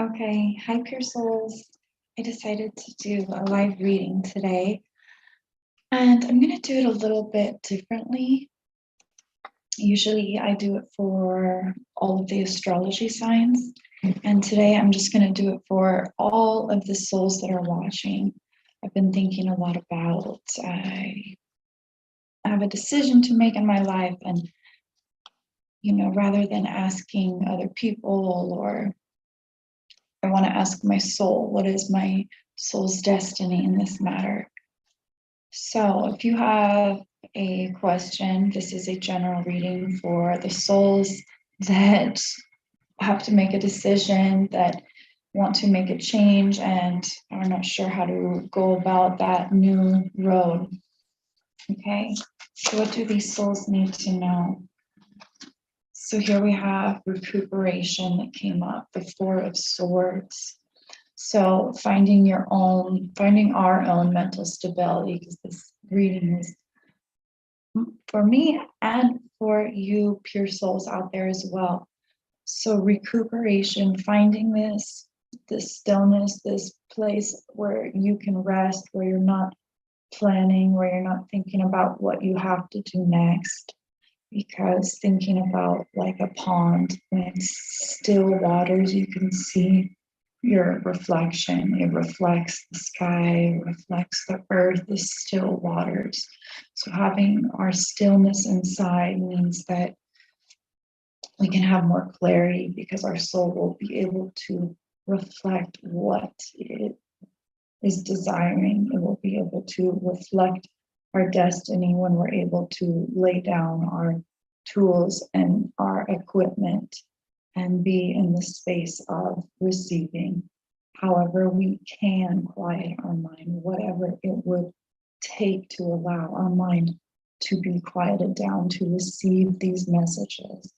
Okay, hi Pure Souls. I decided to do a live reading today, and I'm going to do it a little bit differently. Usually I do it for all of the astrology signs, and today I'm just going to do it for all of the souls that are watching. I've been thinking a lot about I have a decision to make in my life, and rather than asking other people, or I want to ask my soul, what is my soul's destiny in this matter? So if you have a question, this is a general reading for the souls that have to make a decision, that want to make a change and are not sure how to go about that new road. Okay, so what do these souls need to know? So here we have recuperation that came up, the Four of Swords. So finding our own mental stability, because this reading is for me and for you pure souls out there as well. So recuperation, finding this stillness, this place where you can rest, where you're not planning, where you're not thinking about what you have to do next. Because thinking about like a pond, when it's still waters, you can see your reflection. It reflects the sky, reflects the earth, the still waters. So having our stillness inside means that we can have more clarity, because our soul will be able to reflect what it is desiring. It will be able to reflect our destiny when we're able to lay down our tools and our equipment and be in the space of receiving. However, we can quiet our mind, whatever it would take to allow our mind to be quieted down to receive these messages.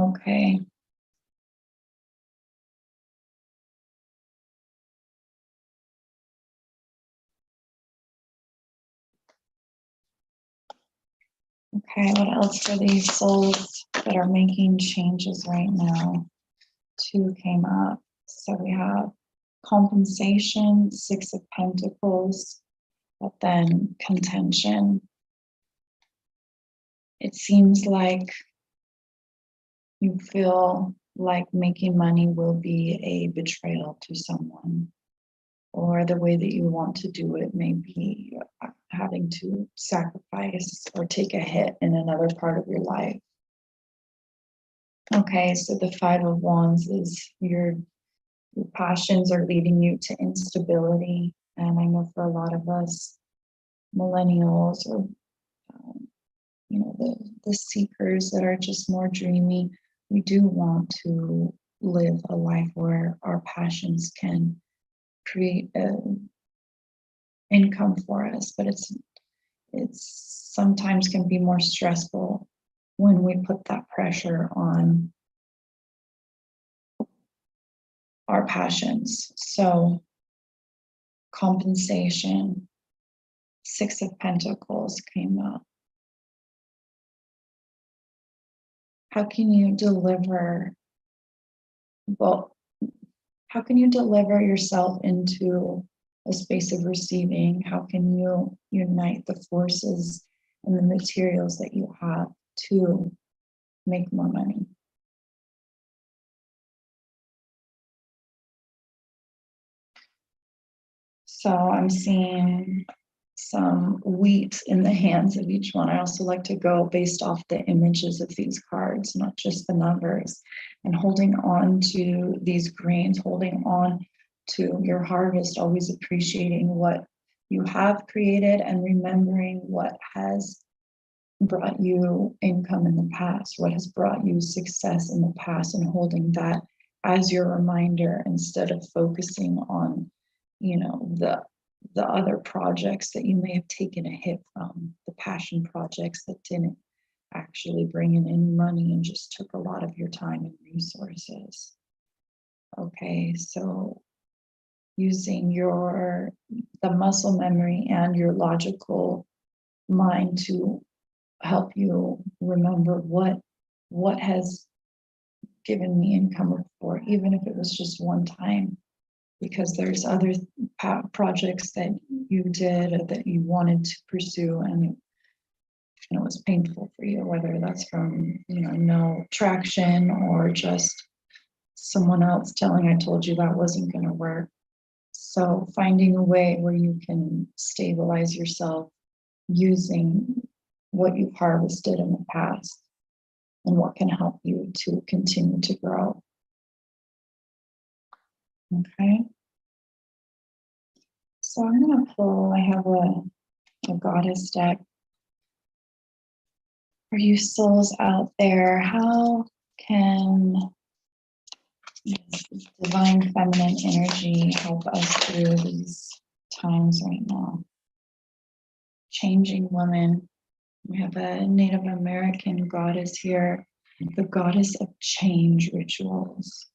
Okay. Okay, what else for these souls that are making changes right now? Two came up. So we have compensation, Six of Pentacles, but then contention. It seems like you feel like making money will be a betrayal to someone, or the way that you want to do it may be having to sacrifice or take a hit in another part of your life. Okay, so the Five of Wands is your passions are leading you to instability. And I know for a lot of us, millennials, or the seekers that are just more dreamy, we do want to live a life where our passions can create an income for us, but it's sometimes can be more stressful when we put that pressure on our passions. So compensation, Six of Pentacles came up. How can you deliver, how can you deliver yourself into a space of receiving? How can you unite the forces and the materials that you have to make more money? So I'm seeing some wheat in the hands of each one. I also like to go based off the images of these cards, not just the numbers, and holding on to these grains, holding on to your harvest, always appreciating what you have created and remembering what has brought you income in the past, what has brought you success in the past, and holding that as your reminder instead of focusing on the other projects that you may have taken a hit from, the passion projects that didn't actually bring in any money and just took a lot of your time and resources. Okay, so using the muscle memory and your logical mind to help you remember what has given me income before, even if it was just one time, because there's other projects that you did or that you wanted to pursue, and it was painful for you, whether that's from, no traction or just someone else telling, I told you that wasn't going to work. So finding a way where you can stabilize yourself using what you've harvested in the past and what can help you to continue to grow. Okay. So I'm going to pull, I have a goddess deck. For you souls out there, how can this divine feminine energy help us through these times right now? Changing woman. We have a Native American goddess here, the goddess of change rituals.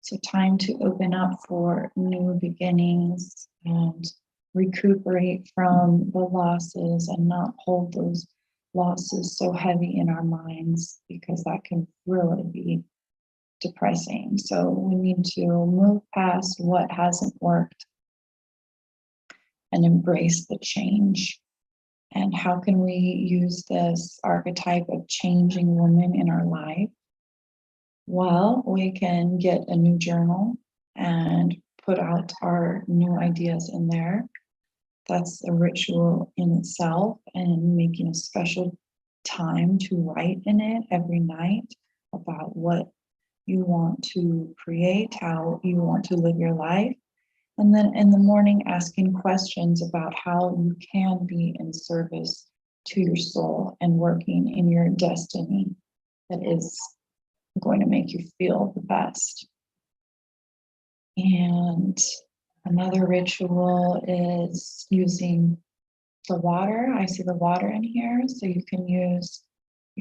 So time to open up for new beginnings and recuperate from the losses and not hold those losses so heavy in our minds, because that can really be depressing. So we need to move past what hasn't worked and embrace the change. And how can we use this archetype of changing woman in our life? Well, we can get a new journal and put out our new ideas in there. That's a ritual in itself, and making a special time to write in it every night about what you want to create, how you want to live your life. And then in the morning, asking questions about how you can be in service to your soul and working in your destiny that is going to make you feel the best. And another ritual is using the water. I see the water in here, so you can use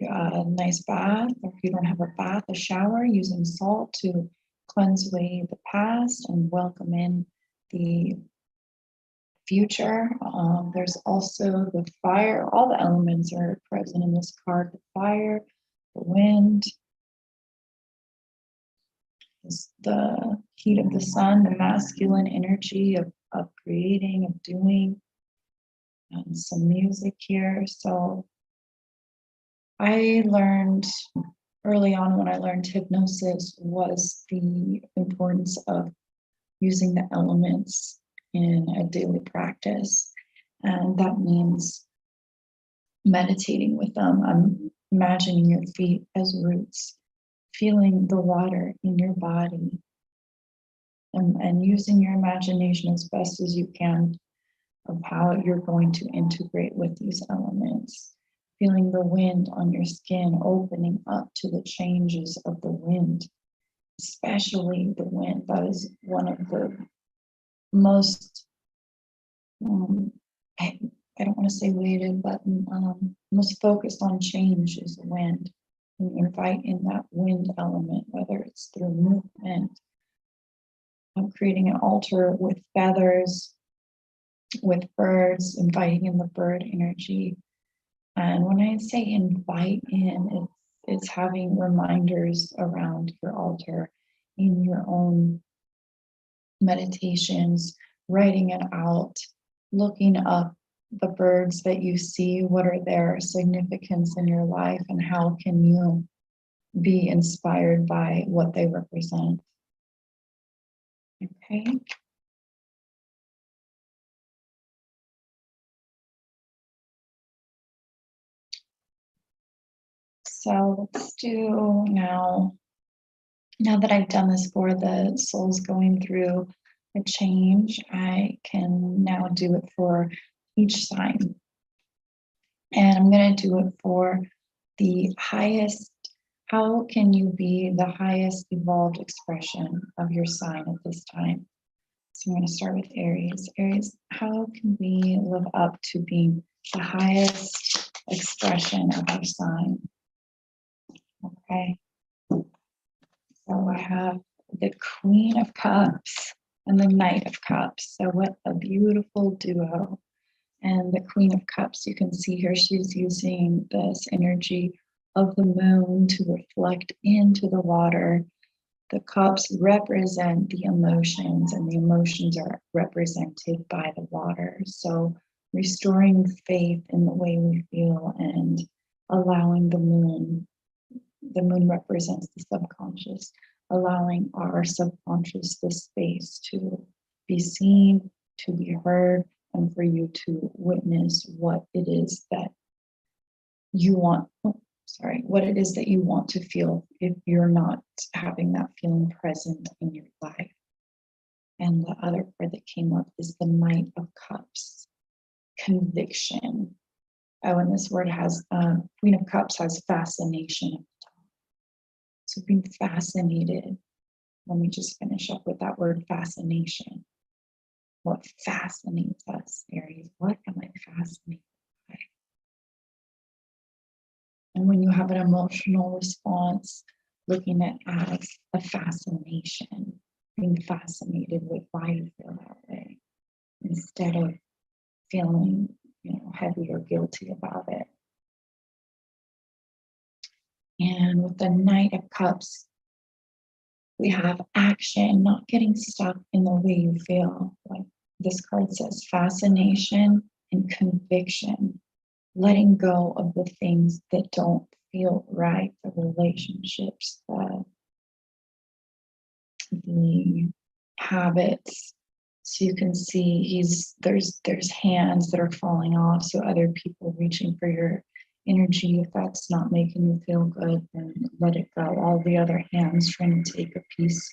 a nice bath, or if you don't have a bath, a shower, using salt to cleanse away the past and welcome in the future. There's also the fire. All the elements are present in this card. The fire, the wind, the heat of the sun, the masculine energy of creating, of doing, and some music here. So I learned early on, when I learned hypnosis, was the importance of using the elements in a daily practice. And that means meditating with them. I'm imagining your feet as roots, feeling the water in your body, and using your imagination as best as you can of how you're going to integrate with these elements. Feeling the wind on your skin, opening up to the changes of the wind, especially the wind. That is one of the most, I don't want to say weighted, but most focused on change is the wind. And invite in that wind element, whether it's through movement, creating an altar with feathers, with birds, inviting in the bird energy. And when I say invite in, it's having reminders around your altar in your own meditations, writing it out, looking up the birds that you see, what are their significance in your life, and how can you be inspired by what they represent. Okay. So let's do now that I've done this for the souls going through a change, I can now do it for each sign. And I'm going to do it for the highest. How can you be the highest evolved expression of your sign at this time? So I'm going to start with Aries. Aries, how can we live up to being the highest expression of our sign? Okay. So I have the Queen of Cups and the Knight of Cups. So what a beautiful duo. And the Queen of Cups, you can see here, she's using this energy of the moon to reflect into the water. The cups represent the emotions, and the emotions are represented by the water. So restoring faith in the way we feel and allowing the moon represents the subconscious, allowing our subconscious the space to be seen, to be heard, and for you to witness what it is that you want. What it is that you want to feel if you're not having that feeling present in your life. And the other card that came up is the Knight of Cups, conviction. Oh, and this word has, Queen of Cups has fascination at the top. So being fascinated. Let me just finish up with that word fascination. What fascinates us, Aries? What am I fascinated by? And when you have an emotional response, looking at as a fascination, being fascinated with why you feel that way, instead of feeling, heavy or guilty about it. And with the Knight of Cups, we have action, not getting stuck in the way you feel. Like this card says, fascination and conviction. Letting go of the things that don't feel right, the relationships, the habits. So you can see there's hands that are falling off. So other people reaching for your energy. If that's not making you feel good, then let it go. All the other hands trying to take a piece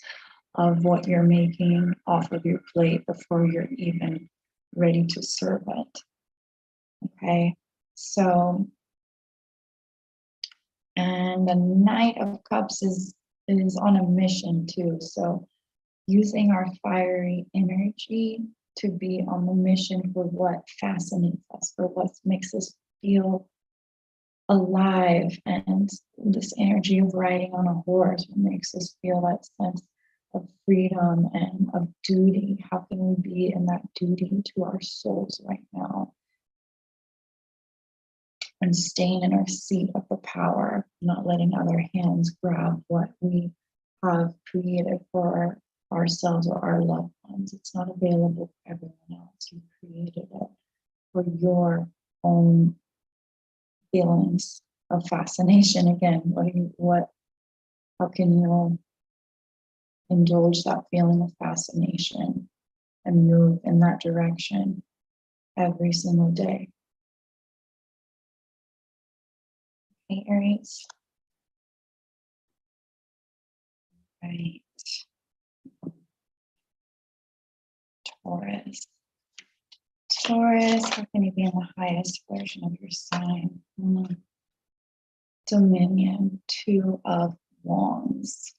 of what you're making off of your plate before you're even ready to serve it. Okay. So, and the Knight of Cups is on a mission too. So using our fiery energy to be on the mission for what fascinates us, for what makes us feel alive, and this energy of riding on a horse, what makes us feel that sense of freedom and of duty. How can we be in that duty to our souls right now? And staying in our seat of the power, not letting other hands grab what we have created for ourselves or our loved ones. It's not available for everyone else. You created it for your own feelings of fascination. Again, how can you indulge that feeling of fascination and move in that direction every single day? Okay, Aries. Right. Taurus. Taurus, how can you be in the highest version of your sign? Dominion, Two of Wands.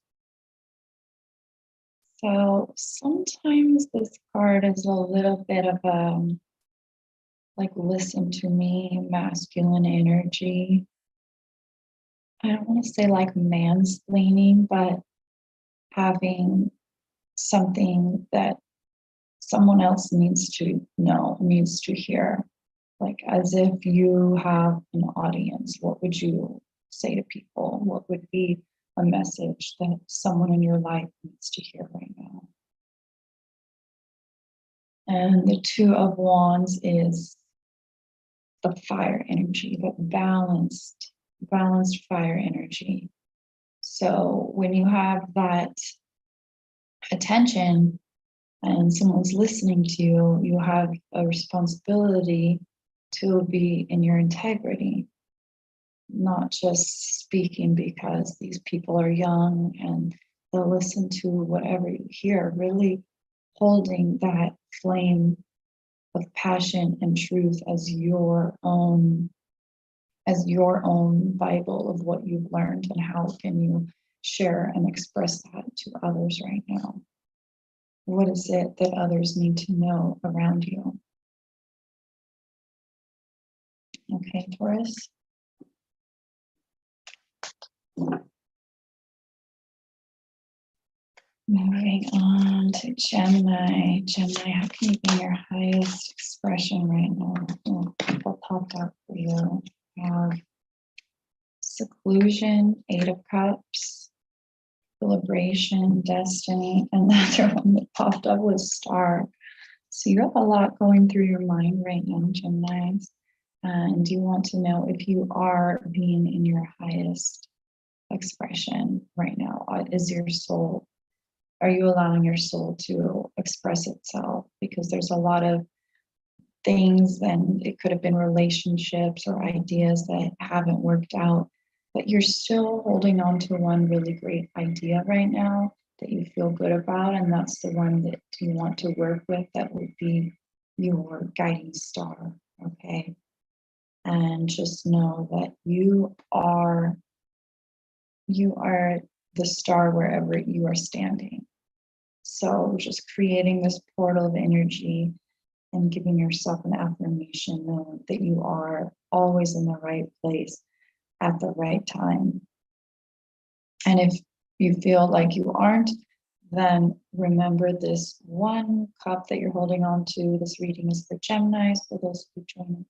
So sometimes this card is a little bit of a, like, listen to me, masculine energy. I don't want to say like mansplaining, but having something that someone else needs to know, needs to hear. Like as if you have an audience, what would you say to people? What would be a message that someone in your life needs to hear right now? And the Two of Wands is the fire energy, but balanced fire energy. So when you have that attention and someone's listening to you, you have a responsibility to be in your integrity, not just speaking because these people are young and they'll listen to whatever you hear, really holding that flame of passion and truth as your own Bible of what you've learned, and how can you share and express that to others right now? What is it that others need to know around you? Okay, Taurus. Moving on to Gemini. Gemini, how can you be in your highest expression right now? People popped out for you. You have seclusion, 8 of Cups, liberation, destiny, and the other one that popped up was Star. So you have a lot going through your mind right now, Geminis, and you want to know if you are being in your highest expression right now. Is your soul, are you allowing your soul to express itself? Because there's a lot of things, and it could have been relationships or ideas that haven't worked out, but you're still holding on to one really great idea right now that you feel good about, and that's the one that you want to work with. That would be your guiding star, okay? And just know that you are the star wherever you are standing. So just creating this portal of energy and giving yourself an affirmation, knowing that you are always in the right place at the right time. And if you feel like you aren't, then remember this 1 cup that you're holding on to. This reading is for Geminis, for those who join.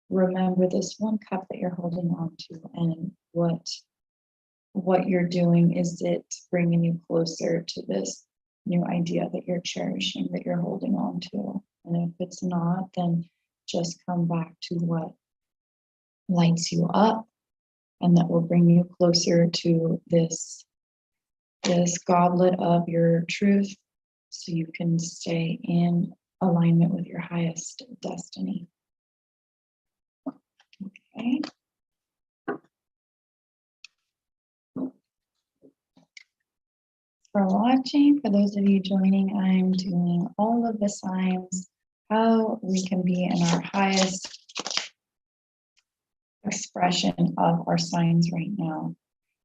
Remember this 1 cup that you're holding on to, and what you're doing, is it bringing you closer to this new idea that you're cherishing, that you're holding on to? And if it's not, then just come back to what lights you up, and that will bring you closer to this goblet of your truth, so you can stay in alignment with your highest destiny. Okay. For watching, for those of you joining, I'm doing all of the signs, how we can be in our highest expression of our signs right now.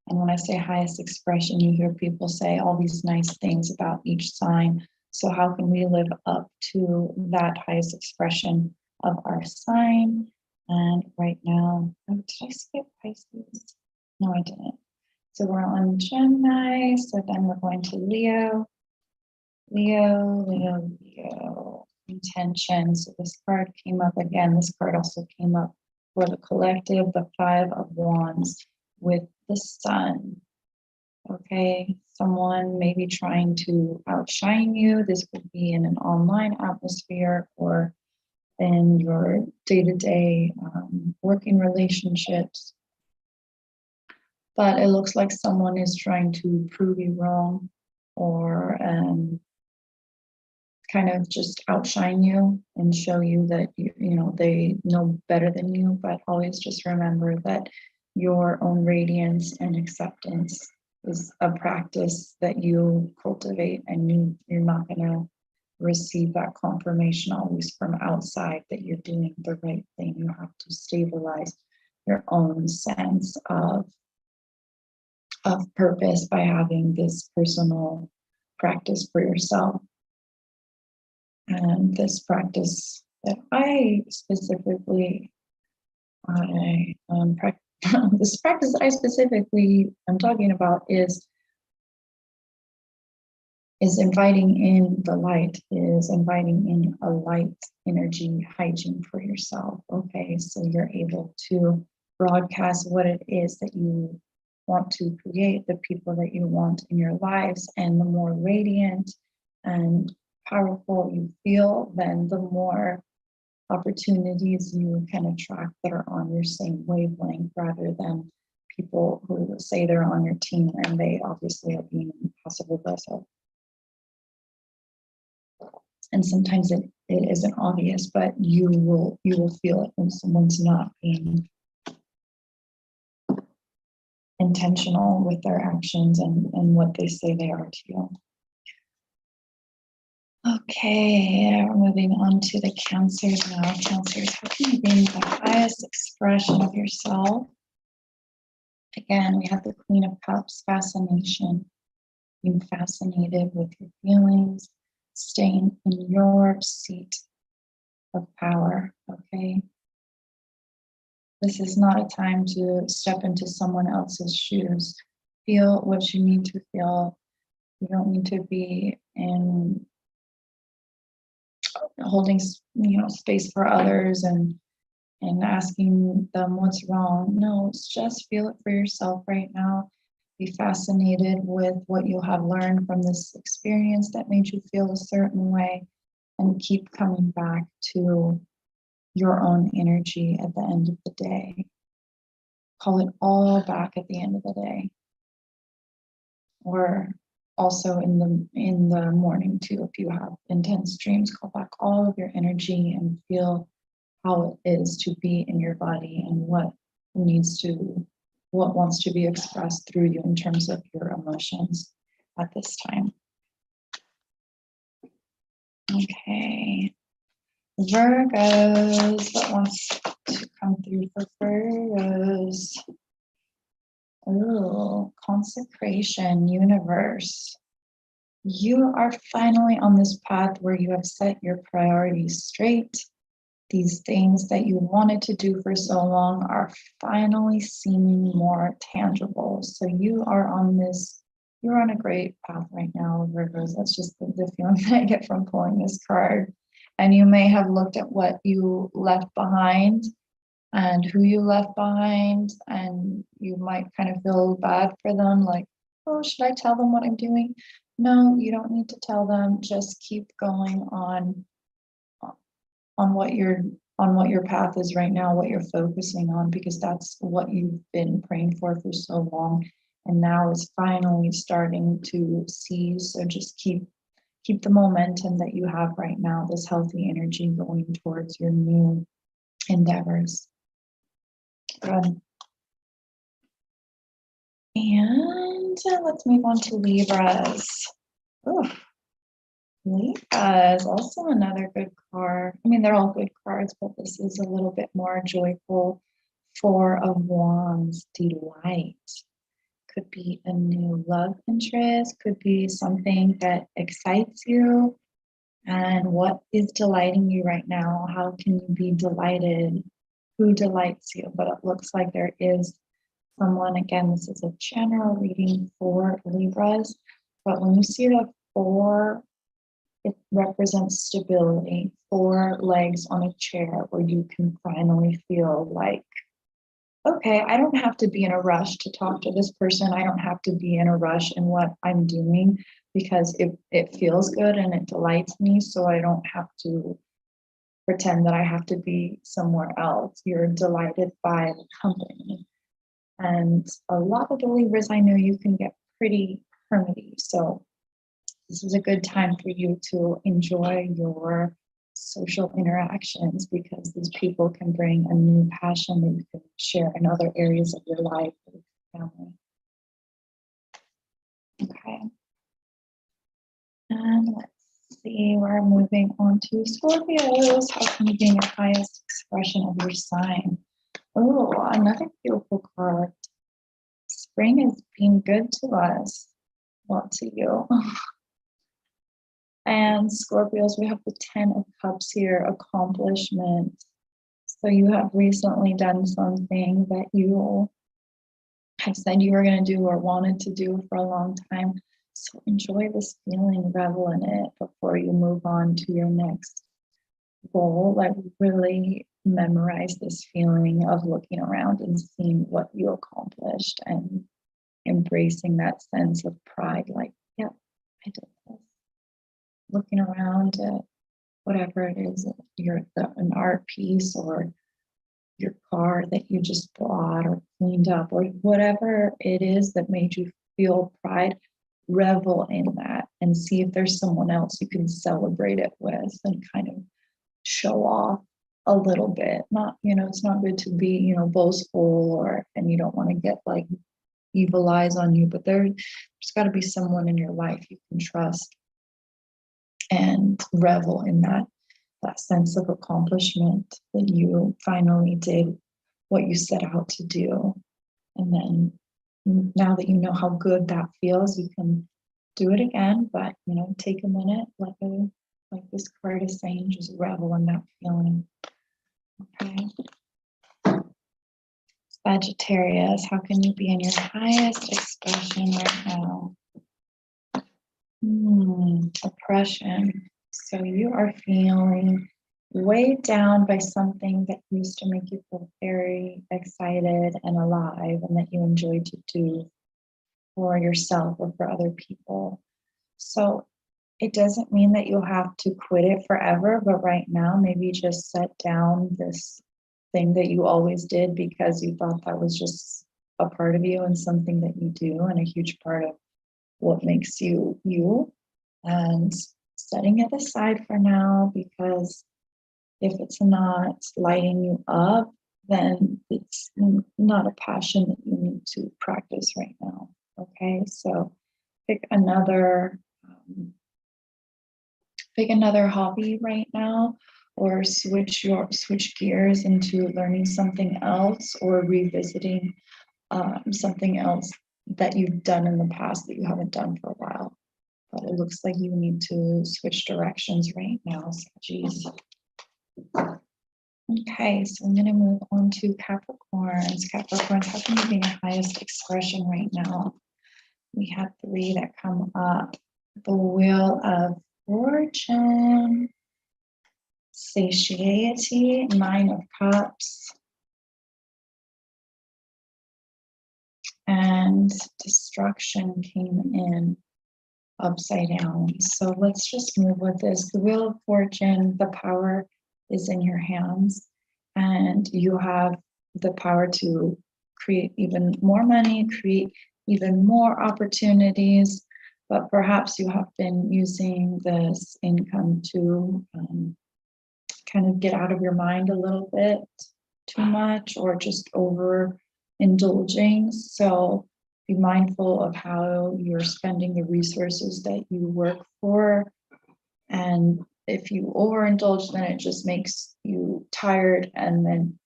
And when I say highest expression, you hear people say all these nice things about each sign. So how can we live up to that highest expression of our sign? And right now, oh, did I skip Pisces? No, I didn't. So we're on Gemini, so then we're going to Leo. Leo, intention. So this card came up again. This card also came up for the collective, the 5 of Wands with the Sun. Okay, someone may be trying to outshine you. This could be in an online atmosphere or in your day-to-day working relationships. But it looks like someone is trying to prove you wrong, or kind of just outshine you and show you that they know better than you. But always just remember that your own radiance and acceptance is a practice that you cultivate, and you're not going to receive that confirmation always from outside that you're doing the right thing. You have to stabilize your own sense of purpose by having this personal practice for yourself. And this practice that this practice that I specifically am talking about is inviting in the light, is inviting in a light energy hygiene for yourself. Okay, so you're able to broadcast what it is that you want to create, the people that you want in your lives, and the more radiant and powerful you feel, then the more opportunities you can attract that are on your same wavelength, rather than people who say they're on your team and they obviously are being passive aggressive. And sometimes it isn't obvious, but you will feel it when someone's not being intentional with their actions and what they say they are to you. Okay, we're moving on to the Cancers now. Cancers, how can you be in the highest expression of yourself? Again, we have the Queen of Cups, fascination. Being fascinated with your feelings, staying in your seat of power, okay? This is not a time to step into someone else's shoes. Feel what you need to feel. You don't need to be in holding, space for others and and asking them what's wrong. No, it's just feel it for yourself right now. Be fascinated with what you have learned from this experience that made you feel a certain way, and keep coming back to your own energy at the end of the day. Call it all back at the end of the day. Or also in the morning too, if you have intense dreams, call back all of your energy and feel how it is to be in your body and what wants to be expressed through you in terms of your emotions at this time. Okay. Virgos, what wants to come through for Virgos? Oh, consecration, universe. You are finally on this path where you have set your priorities straight. These things that you wanted to do for so long are finally seeming more tangible. So you're on a great path right now, Virgos. That's just the feeling that I get from pulling this card. And you may have looked at what you left behind and who you left behind, and you might kind of feel bad for them, like, oh, should I tell them what I'm doing? No, you don't need to tell them. Just keep going on what your path is right now, what you're focusing on, because that's what you've been praying for so long, and now it's finally starting to seize. So just keep the momentum that you have right now, this healthy energy going towards your new endeavors. Good. And let's move on to Libras. Ooh, Libra is also another good card. I mean, they're all good cards, but this is a little bit more joyful. Four of Wands, delight. Could be a new love interest, could be something that excites you. And what is delighting you right now? How can you be delighted? Who delights you? But it looks like there is someone, again, this is a general reading for Libras, but when you see the four, it represents stability, 4 legs on a chair where you can finally feel like, okay, I don't have to be in a rush to talk to this person. I don't have to be in a rush in what I'm doing, because it feels good and it delights me, so I don't have to pretend that I have to be somewhere else. You're delighted by the company. And a lot of the Libras I know, you can get pretty hermity. So this is a good time for you to enjoy your social interactions, because these people can bring a new passion that you can share in other areas of your life with your family. Okay. And let's see, we're moving on to Scorpios. How can you be your highest expression of your sign? Oh, another beautiful card. Spring is being good to us. Well, to you. And Scorpios, we have the 10 of Cups here, accomplishment. So you have recently done something that you have said you were going to do or wanted to do for a long time. So enjoy this feeling, revel in it before you move on to your next goal. Like, really memorize this feeling of looking around and seeing what you accomplished and embracing that sense of pride. Like, yeah, I did this. Looking around at whatever it is, an art piece or your car that you just bought or cleaned up, or whatever it is that made you feel pride, revel in that and see if there's someone else you can celebrate it with and kind of show off a little bit. Not, it's not good to be, boastful and you don't want to get like evil eyes on you, but there's got to be someone in your life you can trust and revel in that sense of accomplishment, that you finally did what you set out to do. And then now that you know how good that feels, you can do it again, but take a minute, like this card is saying, just revel in that feeling. Okay. Sagittarius, how can you be in your highest expression right now? Oppression. So you are feeling weighed down by something that used to make you feel very excited and alive and that you enjoyed to do for yourself or for other people. So it doesn't mean that you'll have to quit it forever, but right now, maybe just set down this thing that you always did because you thought that was just a part of you and something that you do and a huge part of what makes you you, and setting it aside for now, because if it's not lighting you up, then it's not a passion that you need to practice right now. Okay, so pick another hobby right now, or switch gears into learning something else or revisiting something else that you've done in the past that you haven't done for a while. But it looks like you need to switch directions right now, Saggies. Okay, so I'm going to move on to Capricorns. Capricorns, how can you be your highest expression right now? We have 3 that come up. The Wheel of Fortune, Satiety, 9 of Cups, and Destruction came in upside down. So let's just move with this. The Wheel of Fortune, the power is in your hands, and you have the power to create even more money, create even more opportunities, but perhaps you have been using this income to kind of get out of your mind a little bit too much, or just overindulging. So be mindful of how you're spending the resources that you work for. And if you overindulge, then it just makes you tired and then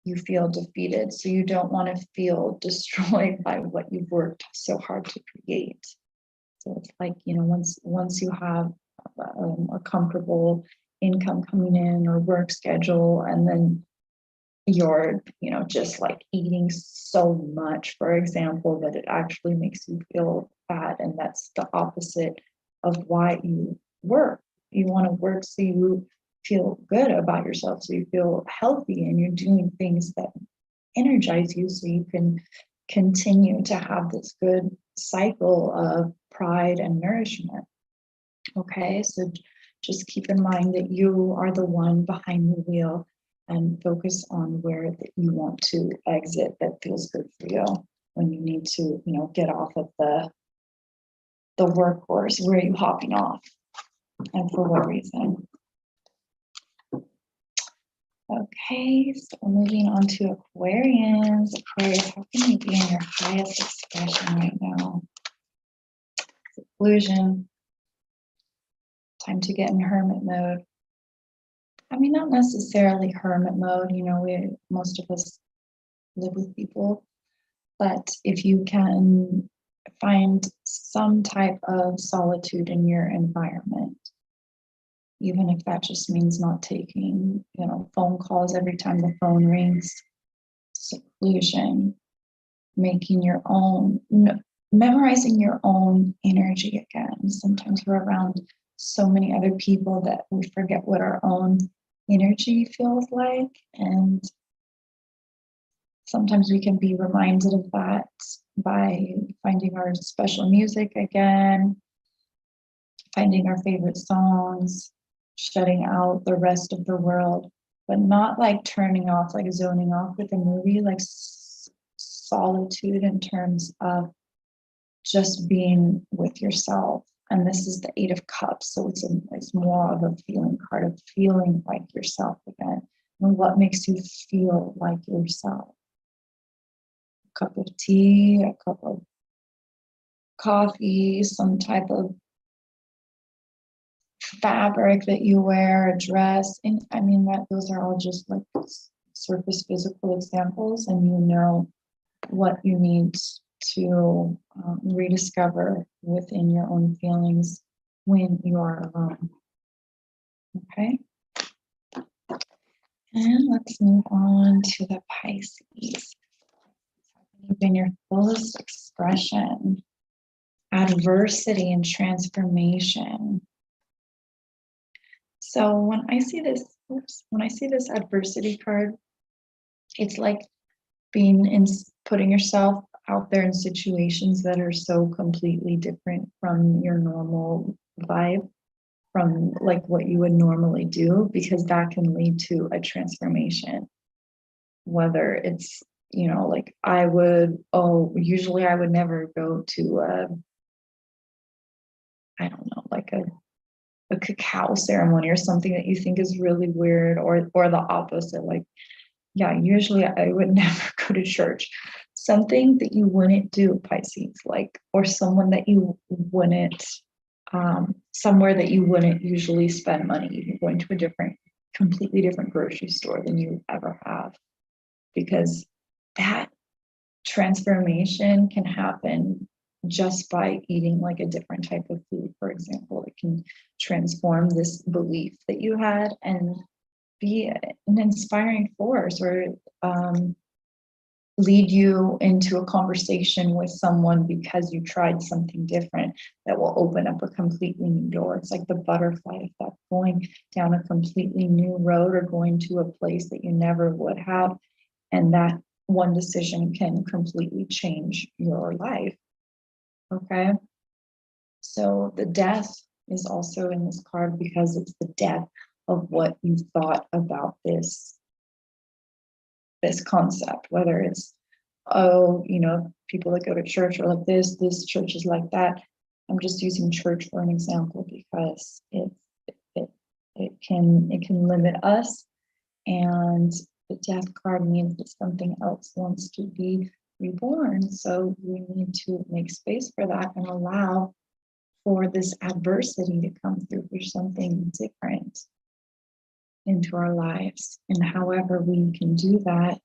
you feel defeated. So you don't want to feel destroyed by what you've worked so hard to create. So it's like, once you have a comfortable income coming in or work schedule, and then you're, just like eating so much, for example, that it actually makes you feel bad. And that's the opposite of why you work. You want to work so you feel good about yourself, so you feel healthy and you're doing things that energize you so you can continue to have this good cycle of pride and nourishment. Okay, so just keep in mind that you are the one behind the wheel, and focus on where that you want to exit that feels good for you. When you need to, get off of the workhorse, where are you hopping off, and for what reason? Okay, so moving on to Aquarians. Aquarius, how can you be in your highest expression right now? Seclusion. Time to get in hermit mode. I mean, not necessarily hermit mode. Most of us live with people, but if you can find some type of solitude in your environment, even if that just means not taking, phone calls every time the phone rings, seclusion, making your own, memorizing your own energy again. Sometimes we're around so many other people that we forget what our own energy feels like. And sometimes we can be reminded of that by finding our special music again, finding our favorite songs, shutting out the rest of the world, but not like turning off, like zoning off with a movie, like solitude in terms of just being with yourself. And this is the 8 of Cups, so it's more of a feeling card, of feeling like yourself again. And what makes you feel like yourself? A cup of tea, a cup of coffee, some type of fabric that you wear, a dress. And I mean, those are all just like surface physical examples, and what you need to rediscover within your own feelings when you are alone. Okay, and let's move on to the Pisces. You've been your fullest expression, adversity and transformation. So when I see this, when I see this adversity card, it's like being in, putting yourself out there in situations that are so completely different from your normal vibe, from like what you would normally do, because that can lead to a transformation. Whether it's, like usually I would never go to I don't know, like a cacao ceremony or something that you think is really weird, or the opposite, like, yeah, usually I would never go to church. Something that you wouldn't do, Pisces, like, or someone that you wouldn't, somewhere that you wouldn't usually spend money, even going to a completely different grocery store than you ever have, because that transformation can happen just by eating like a different type of food, for example. It can transform this belief that you had and be an inspiring force, or lead you into a conversation with someone because you tried something different that will open up a completely new door. It's like the butterfly effect, going down a completely new road or going to a place that you never would have. And that one decision can completely change your life. Okay. So the death is also in this card because it's the death of what you thought about this concept, whether it's, people that go to church are like this church is like that. I'm just using church for an example because it can limit us, and the death card means that something else wants to be reborn. So we need to make space for that and allow for this adversity to come through for something different into our lives. And however we can do that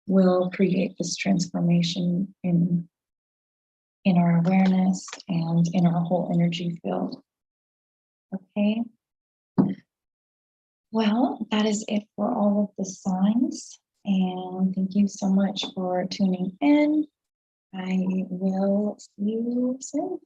will create this transformation in our awareness and in our whole energy field. Okay. Well, that is it for all of the signs. And thank you so much for tuning in. I will see you soon.